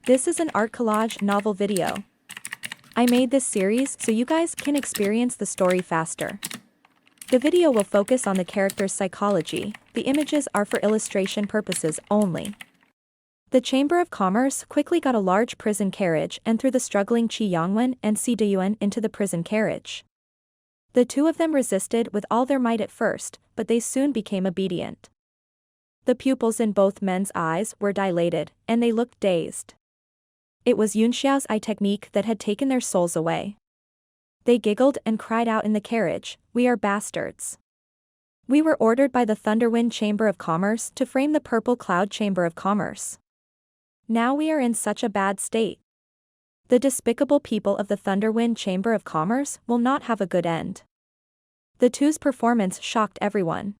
This is an art collage novel video. I made this series so you guys can experience the story faster. The video will focus on the character's psychology, the images are for illustration purposes only. The Chamber of Commerce quickly got a large prison carriage and threw the struggling Qi Yangwen and Si Deyuan into the prison carriage. The two of them resisted with all their might at first, but they soon became obedient. The pupils in both men's eyes were dilated, and they looked dazed. It was Yunxiao's eye technique that had taken their souls away. They giggled and cried out in the carriage, "We are bastards. We were ordered by the Thunderwind Chamber of Commerce to frame the Purple Cloud Chamber of Commerce. Now we are in such a bad state. The despicable people of the Thunderwind Chamber of Commerce will not have a good end." The two's performance shocked everyone.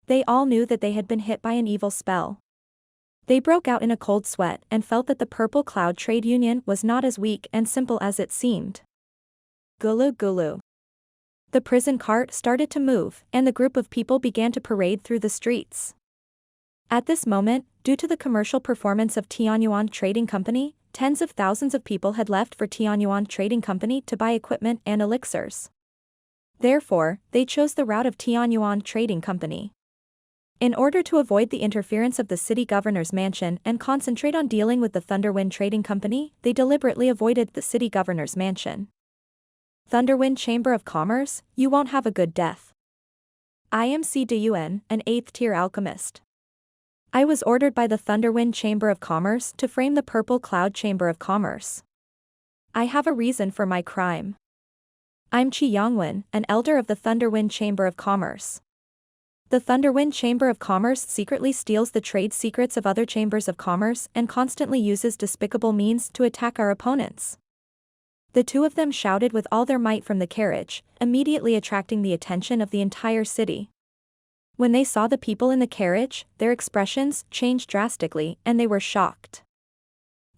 They all knew that they had been hit by an evil spell. They broke out in a cold sweat and felt that the Purple Cloud Trade Union was not as weak and simple as it seemed. Gulu gulu. The prison cart started to move, and the group of people began to parade through the streets. At this moment, due to the commercial performance of Tianyuan Trading Company, tens of thousands of people had left for Tianyuan Trading Company to buy equipment and elixirs. Therefore, they chose the route of Tianyuan Trading Company. In order to avoid the interference of the city governor's mansion and concentrate on dealing with the Thunderwind Trading Company, they deliberately avoided the city governor's mansion. Thunderwind Chamber of Commerce, you won't have a good death. I am Si Deyuan, an 8th-tier alchemist. I was ordered by the Thunderwind Chamber of Commerce to frame the Purple Cloud Chamber of Commerce. I have a reason for my crime. I'm Qi Yangwen, an elder of the Thunderwind Chamber of Commerce. The Thunderwind Chamber of Commerce secretly steals the trade secrets of other chambers of commerce and constantly uses despicable means to attack our opponents. The two of them shouted with all their might from the carriage, immediately attracting the attention of the entire city. When they saw the people in the carriage, their expressions changed drastically and they were shocked.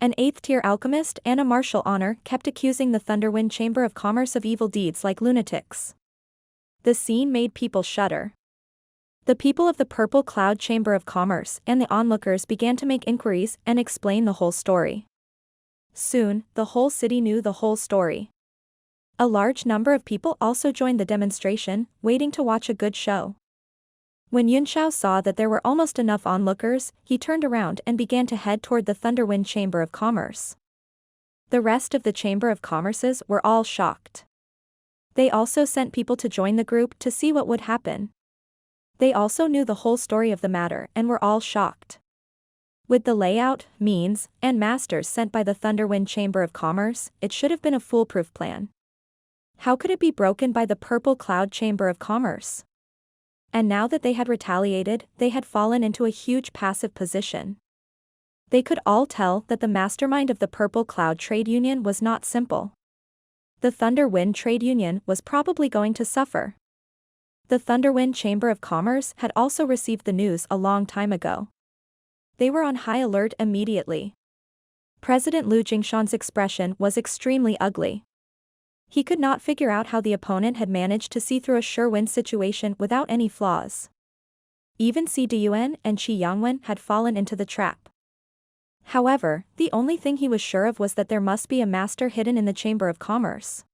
An 8th-tier alchemist and a martial honor kept accusing the Thunderwind Chamber of Commerce of evil deeds like lunatics. The scene made people shudder. The people of the Purple Cloud Chamber of Commerce and the onlookers began to make inquiries and explain the whole story. Soon, the whole city knew the whole story. A large number of people also joined the demonstration, waiting to watch a good show. When Yunxiao saw that there were almost enough onlookers, he turned around and began to head toward the Thunderwind Chamber of Commerce. The rest of the Chamber of Commerces were all shocked. They also sent people to join the group to see what would happen. They also knew the whole story of the matter and were all shocked. With the layout, means, and masters sent by the Thunderwind Chamber of Commerce, it should have been a foolproof plan. How could it be broken by the Purple Cloud Chamber of Commerce? And now that they had retaliated, they had fallen into a huge passive position. They could all tell that the mastermind of the Purple Cloud Trade Union was not simple. The Thunderwind Trade Union was probably going to suffer. The Thunderwind Chamber of Commerce had also received the news a long time ago. They were on high alert immediately. President Li Yunxiao's expression was extremely ugly. He could not figure out how the opponent had managed to see through a sure-win situation without any flaws. Even Si Deyuan and Qi Yangwen had fallen into the trap. However, the only thing he was sure of was that there must be a master hidden in the Chamber of Commerce.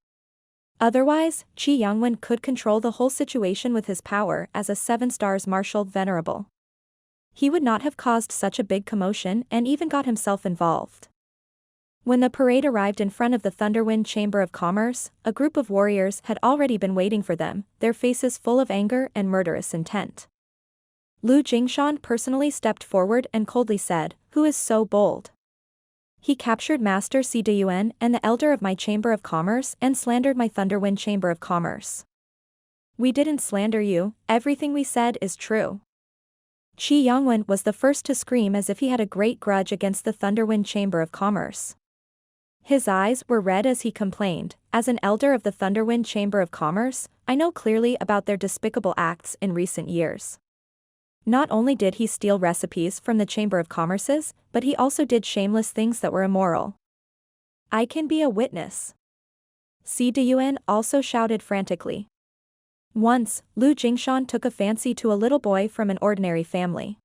Otherwise, Qi Yangwen could control the whole situation with his power as a 7-stars martial venerable. He would not have caused such a big commotion and even got himself involved. When the parade arrived in front of the Thunderwind Chamber of Commerce, a group of warriors had already been waiting for them, their faces full of anger and murderous intent. Li Yunxiao personally stepped forward and coldly said, "Who is so bold? He captured Master Si Deyuan and the elder of my Chamber of Commerce and slandered my Thunderwind Chamber of Commerce." "We didn't slander you, everything we said is true." Qi Yangwen was the first to scream as if he had a great grudge against the Thunderwind Chamber of Commerce. His eyes were red as he complained, "As an elder of the Thunderwind Chamber of Commerce, I know clearly about their despicable acts in recent years. Not only did he steal recipes from the Chamber of Commerces, but he also did shameless things that were immoral. I can be a witness." Si Deyuan also shouted frantically. Once, Li Yunxiao took a fancy to a little boy from an ordinary family.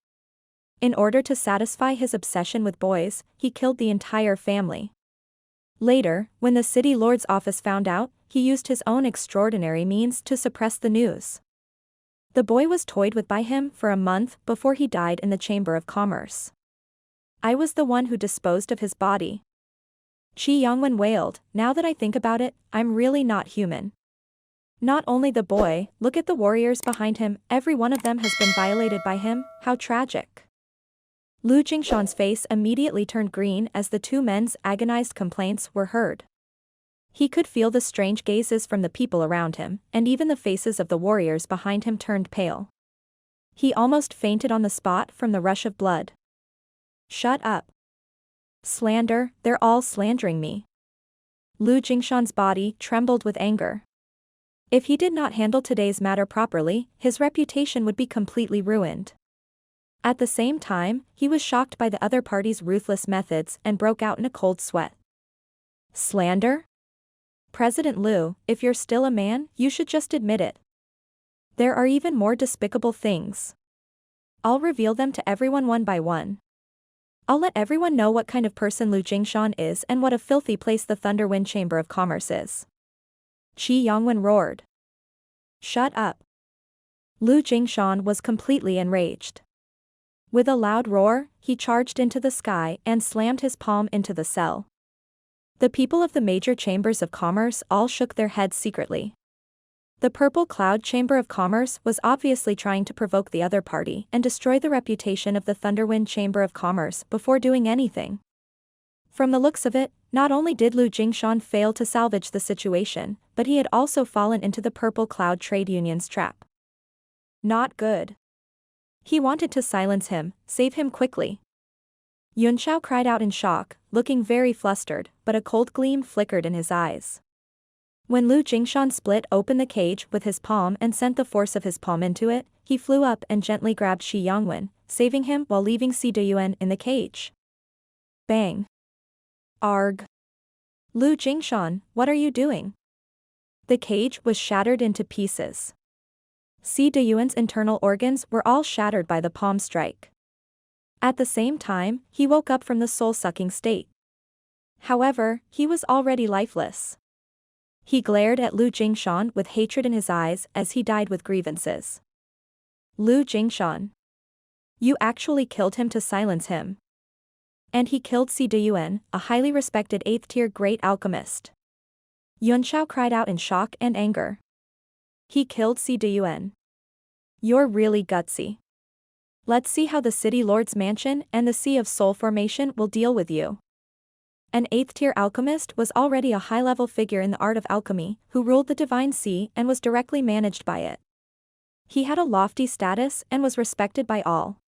In order to satisfy his obsession with boys, he killed the entire family. Later, when the city lord's office found out, he used his own extraordinary means to suppress the news. The boy was toyed with by him for a month before he died in the Chamber of Commerce. I was the one who disposed of his body. Qi Yongwen wailed, now that I think about it, I'm really not human. Not only the boy, look at the warriors behind him, every one of them has been violated by him, how tragic. Lu Jingshan's face immediately turned green as the two men's agonized complaints were heard. He could feel the strange gazes from the people around him, and even the faces of the warriors behind him turned pale. He almost fainted on the spot from the rush of blood. Shut up. Slander, they're all slandering me. Lu Jingshan's body trembled with anger. If he did not handle today's matter properly, his reputation would be completely ruined. At the same time, he was shocked by the other party's ruthless methods and broke out in a cold sweat. Slander? President Liu, if you're still a man, you should just admit it. There are even more despicable things. I'll reveal them to everyone one by one. I'll let everyone know what kind of person Lu Jingshan is and what a filthy place the Thunderwind Chamber of Commerce is. Qi Yongwen roared. Shut up. Lu Jingshan was completely enraged. With a loud roar, he charged into the sky and slammed his palm into the cell. The people of the major chambers of commerce all shook their heads secretly. The Purple Cloud Chamber of Commerce was obviously trying to provoke the other party and destroy the reputation of the Thunderwind Chamber of Commerce before doing anything. From the looks of it, not only did Lu Jingshan fail to salvage the situation, but he had also fallen into the Purple Cloud Trade Union's trap. Not good. He wanted to silence him, save him quickly. Yunxiao cried out in shock, looking very flustered, but a cold gleam flickered in his eyes. When Lu Jingshan split open the cage with his palm and sent the force of his palm into it, he flew up and gently grabbed Qi Yongwen, saving him while leaving Si Deyuan in the cage. Bang. Arg. Lu Jingshan, what are you doing? The cage was shattered into pieces. Si Deyuan's internal organs were all shattered by the palm strike. At the same time, he woke up from the soul-sucking state. However, he was already lifeless. He glared at Lu Jingshan with hatred in his eyes as he died with grievances. Lu Jingshan. You actually killed him to silence him. And he killed Si Deyuan, a highly respected 8th-tier great alchemist. Yunxiao cried out in shock and anger. He killed Si Deyuan. You're really gutsy. Let's see how the City Lord's Mansion and the Sea of Soul Formation will deal with you. An 8th-tier alchemist was already a high-level figure in the art of alchemy, who ruled the Divine Sea and was directly managed by it. He had a lofty status and was respected by all.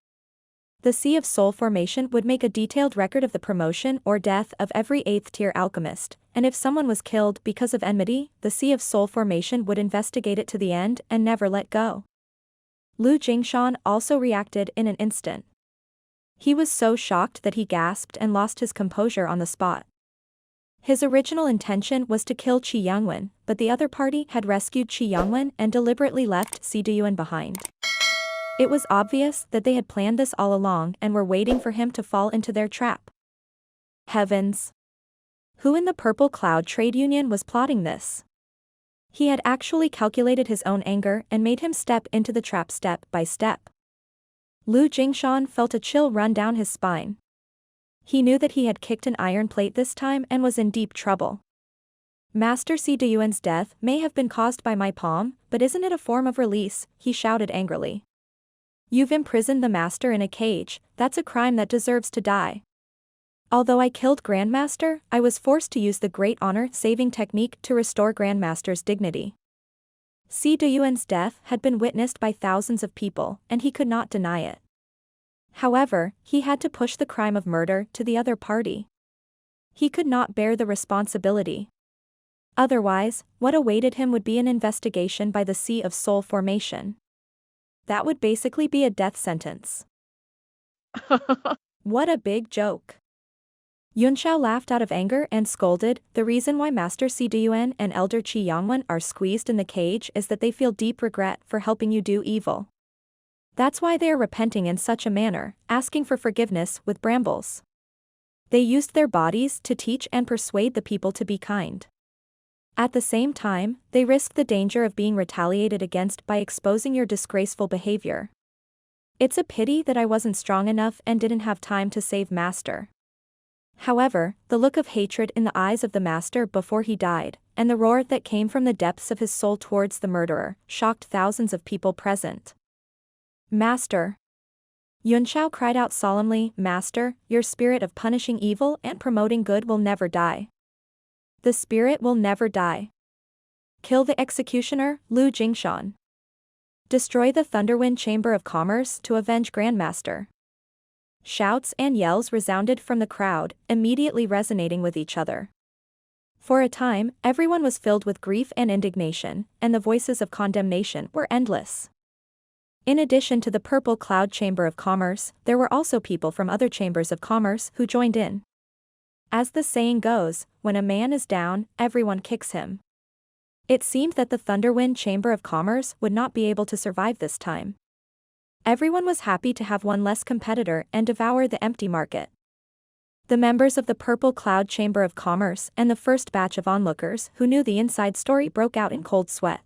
The Sea of Soul Formation would make a detailed record of the promotion or death of every 8th-tier alchemist, and if someone was killed because of enmity, the Sea of Soul Formation would investigate it to the end and never let go. Lu Jingshan also reacted in an instant. He was so shocked that he gasped and lost his composure on the spot. His original intention was to kill Qi Yongwen, but the other party had rescued Qi Yongwen and deliberately left Si Deyuan behind. It was obvious that they had planned this all along and were waiting for him to fall into their trap. Heavens! Who in the Purple Cloud Trade Union was plotting this? He had actually calculated his own anger and made him step into the trap step by step. Lu Jingshan felt a chill run down his spine. He knew that he had kicked an iron plate this time and was in deep trouble. Master Si Deyuan's death may have been caused by my palm, but isn't it a form of release? He shouted angrily. You've imprisoned the master in a cage, that's a crime that deserves to die. Although I killed Grandmaster, I was forced to use the great honor-saving technique to restore Grandmaster's dignity. Si Deyuan's death had been witnessed by thousands of people, and he could not deny it. However, he had to push the crime of murder to the other party. He could not bear the responsibility. Otherwise, what awaited him would be an investigation by the Sea of Soul Formation. That would basically be a death sentence. What a big joke. Yunxiao laughed out of anger and scolded, the reason why Master Si Deyuan and Elder Qi Yongwen are squeezed in the cage is that they feel deep regret for helping you do evil. That's why they are repenting in such a manner, asking for forgiveness with brambles. They used their bodies to teach and persuade the people to be kind. At the same time, they risked the danger of being retaliated against by exposing your disgraceful behavior. It's a pity that I wasn't strong enough and didn't have time to save Master. However, the look of hatred in the eyes of the Master before he died, and the roar that came from the depths of his soul towards the murderer, shocked thousands of people present. Master! Yunxiao cried out solemnly, Master, your spirit of punishing evil and promoting good will never die. The spirit will never die. Kill the executioner, Lu Jingshan. Destroy the Thunderwind Chamber of Commerce to avenge Grandmaster. Shouts and yells resounded from the crowd, immediately resonating with each other. For a time, everyone was filled with grief and indignation, and the voices of condemnation were endless. In addition to the Purple Cloud Chamber of Commerce, there were also people from other chambers of commerce who joined in. As the saying goes, when a man is down, everyone kicks him. It seemed that the Thunderwind Chamber of Commerce would not be able to survive this time. Everyone was happy to have one less competitor and devour the empty market. The members of the Purple Cloud Chamber of Commerce and the first batch of onlookers who knew the inside story broke out in cold sweat.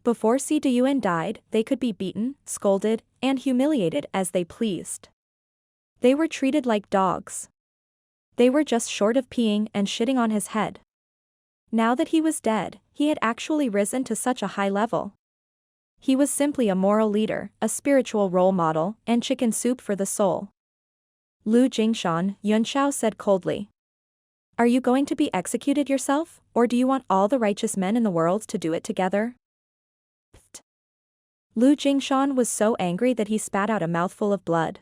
Before Si Deyuan died, they could be beaten, scolded, and humiliated as they pleased. They were treated like dogs. They were just short of peeing and shitting on his head. Now that he was dead, he had actually risen to such a high level. He was simply a moral leader, a spiritual role model, and chicken soup for the soul. Lu Jingshan, Yunxiao said coldly. Are you going to be executed yourself, or do you want all the righteous men in the world to do it together? Pfft. Lu Jingshan was so angry that he spat out a mouthful of blood.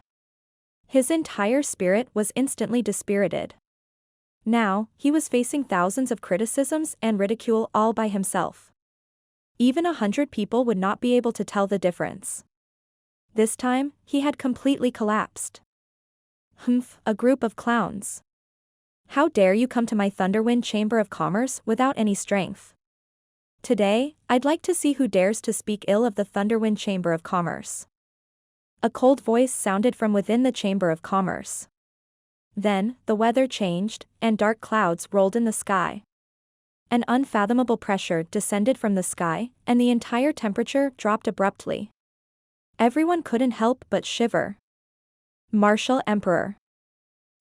His entire spirit was instantly dispirited. Now, he was facing thousands of criticisms and ridicule all by himself. Even 100 people would not be able to tell the difference. This time, he had completely collapsed. Humph, a group of clowns. How dare you come to my Thunderwind Chamber of Commerce without any strength? Today, I'd like to see who dares to speak ill of the Thunderwind Chamber of Commerce. A cold voice sounded from within the Chamber of Commerce. Then, the weather changed, and dark clouds rolled in the sky. An unfathomable pressure descended from the sky, and the entire temperature dropped abruptly. Everyone couldn't help but shiver. Martial Emperor.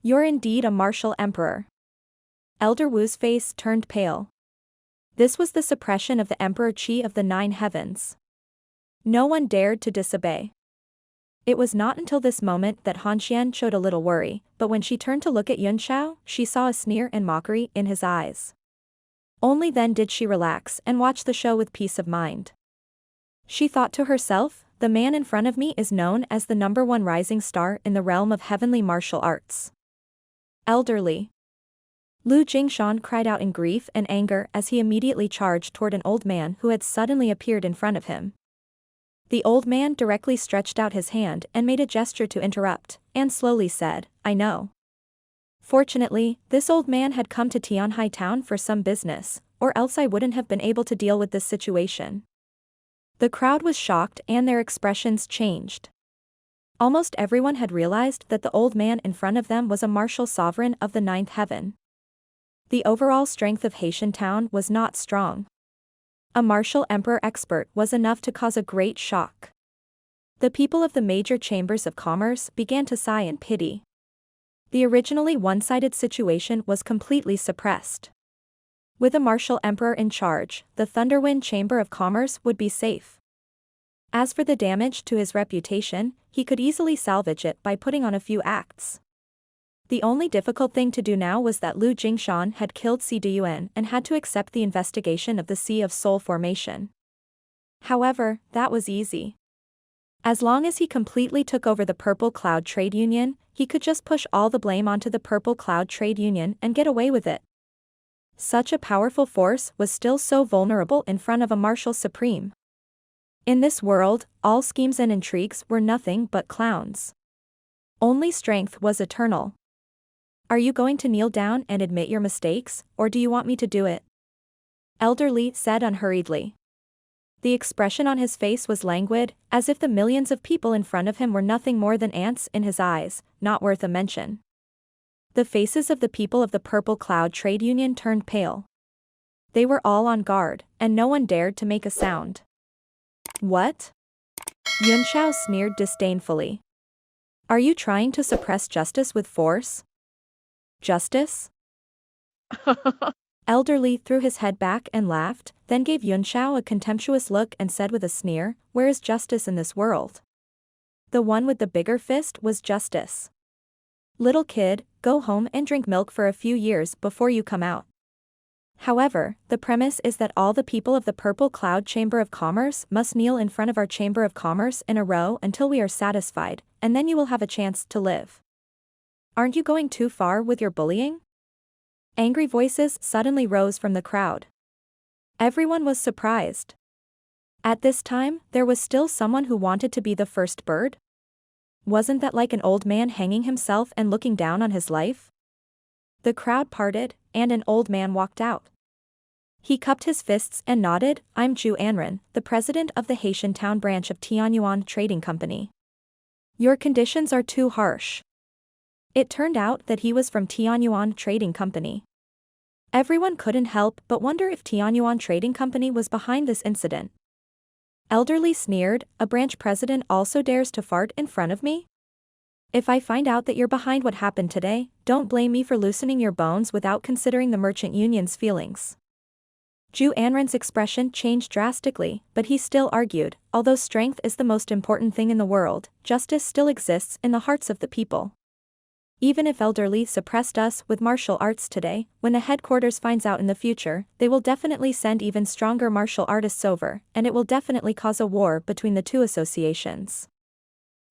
You're indeed a martial emperor. Elder Wu's face turned pale. This was the suppression of the Emperor Qi of the Nine Heavens. No one dared to disobey. It was not until this moment that Han Xian showed a little worry, but when she turned to look at Yunxiao, she saw a sneer and mockery in his eyes. Only then did she relax and watch the show with peace of mind. She thought to herself, the man in front of me is known as the #1 rising star in the realm of heavenly martial arts. Elderly. Lu Jingshan cried out in grief and anger as he immediately charged toward an old man who had suddenly appeared in front of him. The old man directly stretched out his hand and made a gesture to interrupt, and slowly said, I know. Fortunately, this old man had come to Tianhai town for some business, or else I wouldn't have been able to deal with this situation. The crowd was shocked and their expressions changed. Almost everyone had realized that the old man in front of them was a martial sovereign of the 9th heaven. The overall strength of Haitian town was not strong. A martial emperor expert was enough to cause a great shock. The people of the major chambers of commerce began to sigh in pity. The originally one-sided situation was completely suppressed. With a martial emperor in charge, the Thunderwind Chamber of Commerce would be safe. As for the damage to his reputation, he could easily salvage it by putting on a few acts. The only difficult thing to do now was that Lu Jingshan had killed Si Deyuan and had to accept the investigation of the Sea of Soul formation. However, that was easy. As long as he completely took over the Purple Cloud Trade Union, he could just push all the blame onto the Purple Cloud Trade Union and get away with it. Such a powerful force was still so vulnerable in front of a martial supreme. In this world, all schemes and intrigues were nothing but clowns. Only strength was eternal. Are you going to kneel down and admit your mistakes, or do you want me to do it? Elder Li said unhurriedly. The expression on his face was languid, as if the millions of people in front of him were nothing more than ants in his eyes, not worth a mention. The faces of the people of the Purple Cloud Trade Union turned pale. They were all on guard, and no one dared to make a sound. What? Yunxiao sneered disdainfully. Are you trying to suppress justice with force? Justice? Elderly threw his head back and laughed, then gave Yunxiao a contemptuous look and said with a sneer, where is justice in this world? The one with the bigger fist was justice. Little kid, go home and drink milk for a few years before you come out. However, the premise is that all the people of the Purple Cloud Chamber of Commerce must kneel in front of our Chamber of Commerce in a row until we are satisfied, and then you will have a chance to live. Aren't you going too far with your bullying? Angry voices suddenly rose from the crowd. Everyone was surprised. At this time, there was still someone who wanted to be the first bird? Wasn't that like an old man hanging himself and looking down on his life? The crowd parted, and an old man walked out. He cupped his fists and nodded, I'm Zhu Anren, the president of the Haitian town branch of Tianyuan Trading Company. Your conditions are too harsh. It turned out that he was from Tianyuan Trading Company. Everyone couldn't help but wonder if Tianyuan Trading Company was behind this incident. Elderly sneered, a branch president also dares to fart in front of me? If I find out that you're behind what happened today, don't blame me for loosening your bones without considering the merchant union's feelings. Zhu Anren's expression changed drastically, but he still argued, although strength is the most important thing in the world, justice still exists in the hearts of the people. Even if Elderly suppressed us with martial arts today, when the headquarters finds out in the future, they will definitely send even stronger martial artists over, and it will definitely cause a war between the two associations.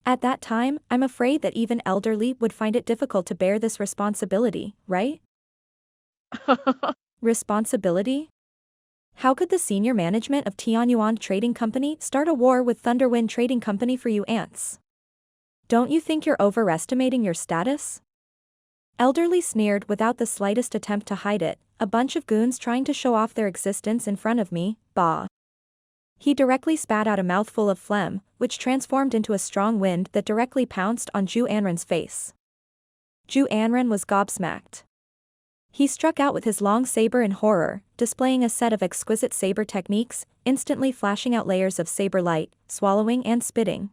At that time, I'm afraid that even Elderly would find it difficult to bear this responsibility, right? Responsibility? How could the senior management of Tianyuan Trading Company start a war with Thunderwind Trading Company for you ants? Don't you think you're overestimating your status? Elderly sneered without the slightest attempt to hide it, a bunch of goons trying to show off their existence in front of me, bah. He directly spat out a mouthful of phlegm, which transformed into a strong wind that directly pounced on Zhu Anren's face. Zhu Anren was gobsmacked. He struck out with his long saber in horror, displaying a set of exquisite saber techniques, instantly flashing out layers of saber light, swallowing and spitting.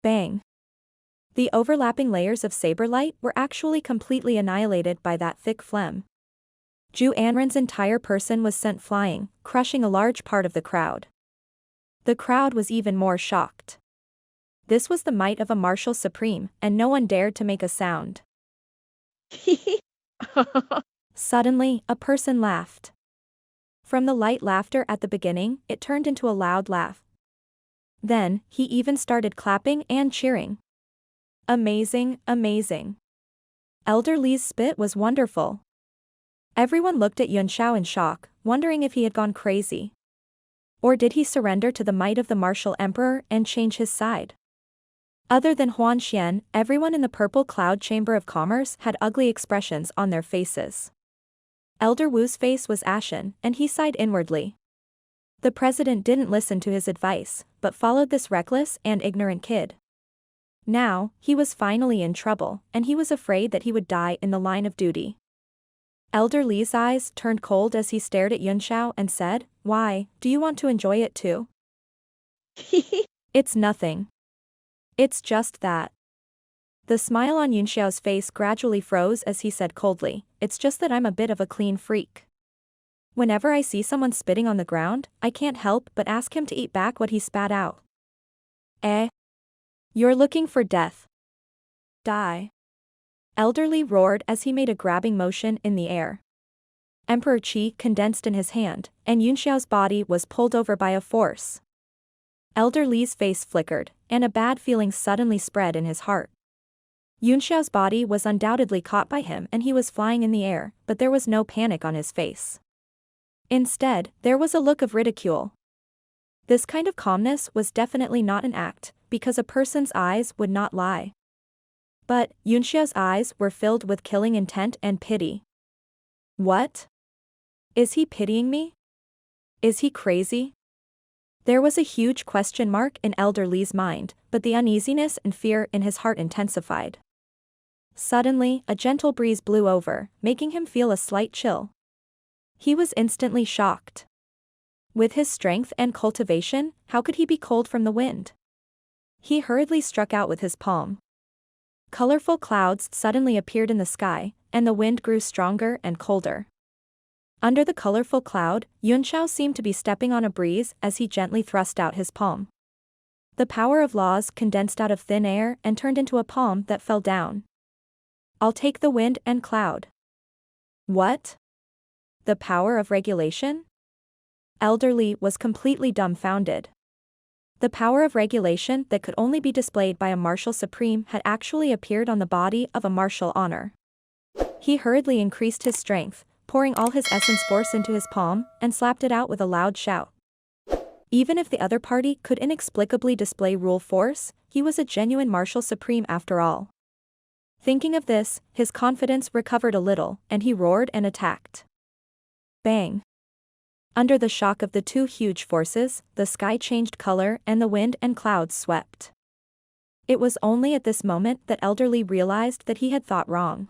Bang! The overlapping layers of saber light were actually completely annihilated by that thick phlegm. Zhu Anren's entire person was sent flying, crushing a large part of the crowd. The crowd was even more shocked. This was the might of a martial supreme, and no one dared to make a sound. Suddenly, a person laughed. From the light laughter at the beginning, it turned into a loud laugh. Then, he even started clapping and cheering. Amazing, amazing. Elder Li's spit was wonderful. Everyone looked at Yunxiao in shock, wondering if he had gone crazy. Or did he surrender to the might of the martial emperor and change his side? Other than Huan Xian, everyone in the Purple Cloud Chamber of Commerce had ugly expressions on their faces. Elder Wu's face was ashen, and he sighed inwardly. The president didn't listen to his advice, but followed this reckless and ignorant kid. Now, he was finally in trouble, and he was afraid that he would die in the line of duty. Elder Li's eyes turned cold as he stared at Yunxiao and said, why, do you want to enjoy it too? It's nothing. It's just that. The smile on Yunxiao's face gradually froze as he said coldly, it's just that I'm a bit of a clean freak. Whenever I see someone spitting on the ground, I can't help but ask him to eat back what he spat out. Eh? You're looking for death. Die. Elderly roared as he made a grabbing motion in the air. Emperor Qi condensed in his hand, and Yunxiao's body was pulled over by a force. Elder Li's face flickered, and a bad feeling suddenly spread in his heart. Yunxiao's body was undoubtedly caught by him and he was flying in the air, but there was no panic on his face. Instead, there was a look of ridicule. This kind of calmness was definitely not an act, because a person's eyes would not lie. But, Yunxiao's eyes were filled with killing intent and pity. What? Is he pitying me? Is he crazy? There was a huge question mark in Elder Li's mind, but the uneasiness and fear in his heart intensified. Suddenly, a gentle breeze blew over, making him feel a slight chill. He was instantly shocked. With his strength and cultivation, how could he be cold from the wind? He hurriedly struck out with his palm. Colorful clouds suddenly appeared in the sky, and the wind grew stronger and colder. Under the colorful cloud, Yunxiao seemed to be stepping on a breeze as he gently thrust out his palm. The power of laws condensed out of thin air and turned into a palm that fell down. I'll take the wind and cloud. What? The power of regulation? Elder Li was completely dumbfounded. The power of regulation that could only be displayed by a martial supreme had actually appeared on the body of a martial honor. He hurriedly increased his strength, pouring all his essence force into his palm, and slapped it out with a loud shout. Even if the other party could inexplicably display rule force, he was a genuine martial supreme after all. Thinking of this, his confidence recovered a little, and he roared and attacked. Bang! Under the shock of the two huge forces, the sky changed color and the wind and clouds swept. It was only at this moment that Elder Li realized that he had thought wrong.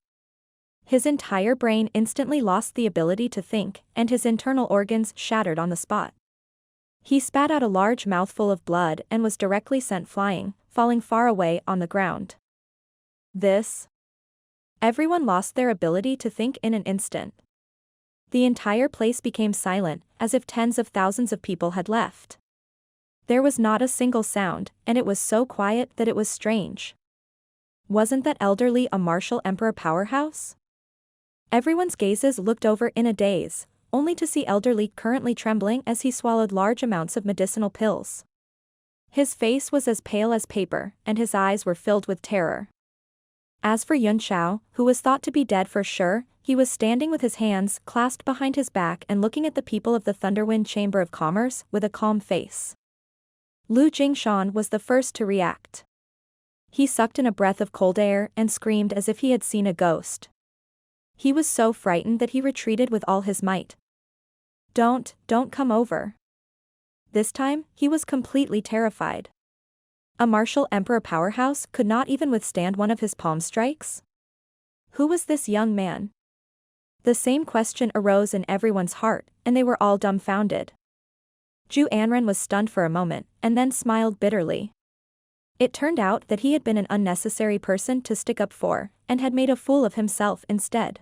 His entire brain instantly lost the ability to think, and his internal organs shattered on the spot. He spat out a large mouthful of blood and was directly sent flying, falling far away on the ground. Everyone lost their ability to think in an instant. The entire place became silent, as if tens of thousands of people had left. There was not a single sound, and it was so quiet that it was strange. Wasn't that Elder Li a martial emperor powerhouse? Everyone's gazes looked over in a daze, only to see Elder Li currently trembling as he swallowed large amounts of medicinal pills. His face was as pale as paper, and his eyes were filled with terror. As for Yunxiao, who was thought to be dead for sure, he was standing with his hands clasped behind his back and looking at the people of the Thunderwind Chamber of Commerce with a calm face. Lu Jingshan was the first to react. He sucked in a breath of cold air and screamed as if he had seen a ghost. He was so frightened that he retreated with all his might. Don't come over. This time, he was completely terrified. A martial emperor powerhouse could not even withstand one of his palm strikes? Who was this young man? The same question arose in everyone's heart, and they were all dumbfounded. Ju Anren was stunned for a moment, and then smiled bitterly. It turned out that he had been an unnecessary person to stick up for, and had made a fool of himself instead.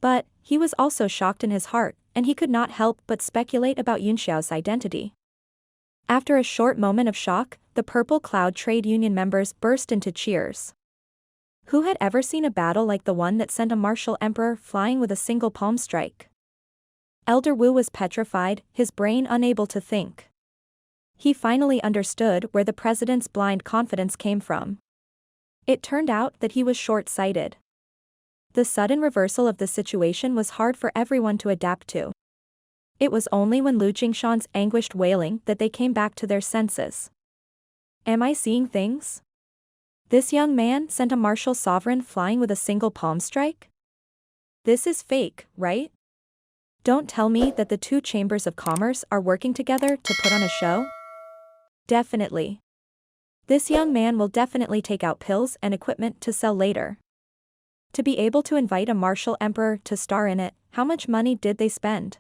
But, he was also shocked in his heart, and he could not help but speculate about Yunxiao's identity. After a short moment of shock, the Purple Cloud Trade Union members burst into cheers. Who had ever seen a battle like the one that sent a martial emperor flying with a single palm strike? Elder Wu was petrified, his brain unable to think. He finally understood where the president's blind confidence came from. It turned out that he was short-sighted. The sudden reversal of the situation was hard for everyone to adapt to. It was only when Lu Jingshan's anguished wailing that they came back to their senses. Am I seeing things? This young man sent a martial sovereign flying with a single palm strike? This is fake, right? Don't tell me that the two chambers of commerce are working together to put on a show? Definitely. This young man will definitely take out pills and equipment to sell later. To be able to invite a martial emperor to star in it, how much money did they spend?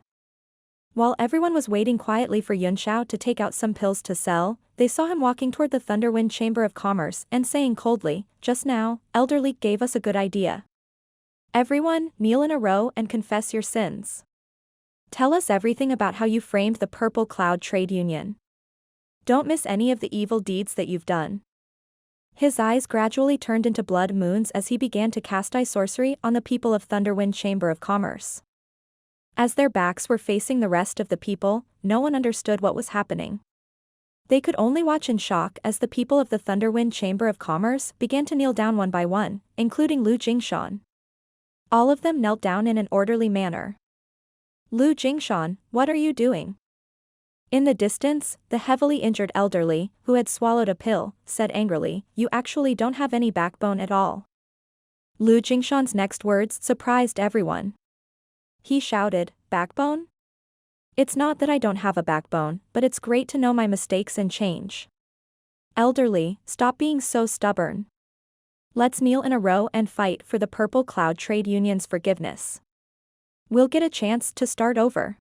While everyone was waiting quietly for Yunxiao to take out some pills to sell, they saw him walking toward the Thunderwind Chamber of Commerce and saying coldly, "Just now, Elder Li gave us a good idea. Everyone, kneel in a row and confess your sins. Tell us everything about how you framed the Purple Cloud Trade Union. Don't miss any of the evil deeds that you've done." His eyes gradually turned into blood moons as he began to cast eye sorcery on the people of Thunderwind Chamber of Commerce. As their backs were facing the rest of the people, no one understood what was happening. They could only watch in shock as the people of the Thunderwind Chamber of Commerce began to kneel down one by one, including Lu Jingshan. All of them knelt down in an orderly manner. "Lu Jingshan, what are you doing?" In the distance, the heavily injured Elder Li, who had swallowed a pill, said angrily, "You actually don't have any backbone at all." Lu Jingshan's next words surprised everyone. He shouted, "Backbone? It's not that I don't have a backbone, but it's great to know my mistakes and change. Elderly, stop being so stubborn. Let's kneel in a row and fight for the Purple Cloud Trade Union's forgiveness. We'll get a chance to start over.